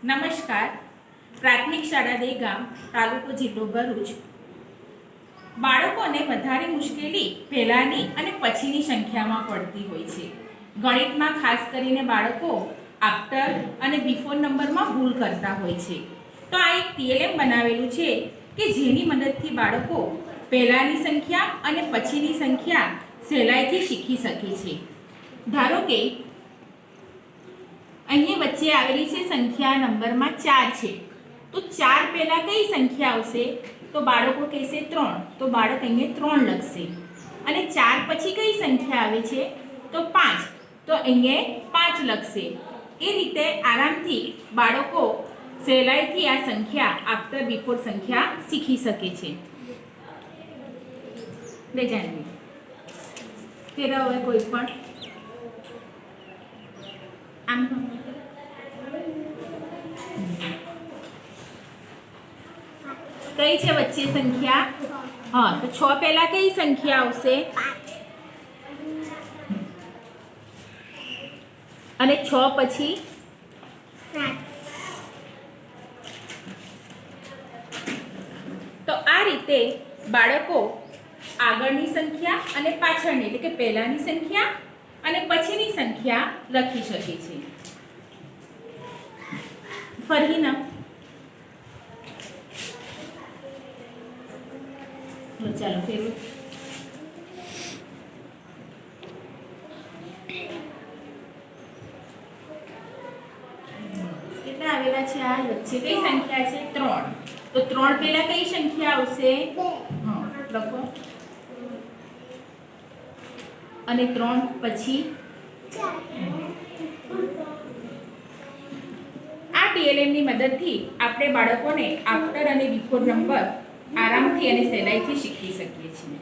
નમસ્કાર. પ્રાથમિક શાળા દેગામ, તાલુકો જિલ્લો ભરૂચ. બાળકોને વધારે મુશ્કેલી પહેલાંની અને પછીની સંખ્યામાં પડતી હોય છે. ગણિતમાં ખાસ કરીને બાળકો આફ્ટર અને બિફોર નંબરમાં ભૂલ કરતા હોય છે. તો આ એક TLM બનાવેલું છે કે જેની મદદથી બાળકો પહેલાંની સંખ્યા અને પછીની સંખ્યા સહેલાઈથી શીખી શકે છે. ધારો કે અહીંયા વચ્ચે આવેલી છે સંખ્યા નંબરમાં 4 છે. તો 4 પહેલાં કઈ સંખ્યા આવશે? તો બાળકો કહેશે 3. તો બાળક અહીંયા 3 લખશે. અને 4 પછી કઈ સંખ્યા આવે છે? તો 5. તો અહીંયા 5 લખશે. એ રીતે આરામથી બાળકો સહેલાઈથી આ સંખ્યા આફ્ટર બિફોર સંખ્યા શીખી શકે છે. લે જાણવી ફેરવે કોઈ પણ આમ કઈ છે વચ્ચે સંખ્યા? હા, તો 6 પહેલા કઈ સંખ્યા આવશે? અને 6 પછી? તો આ રીતે બાળકો આગળની સંખ્યા અને પાછળની એટલે કે પહેલાની સંખ્યા અને પછીની સંખ્યા લખી શકે છે. ફરહીના ચાલો ફેરવો. કેટલા આવેલા છે? આ વચ્ચે કઈ સંખ્યા છે? 3. તો 3 પહેલા કઈ સંખ્યા આવશે? હા, લખો. અને 3 પછી? આ TLM ની મદદથી આપણે બાળકોને આફ્ટર અને બિફોર નંબર આરામથી અને સહેલાઈથી શીખવી શકીએ છીએ.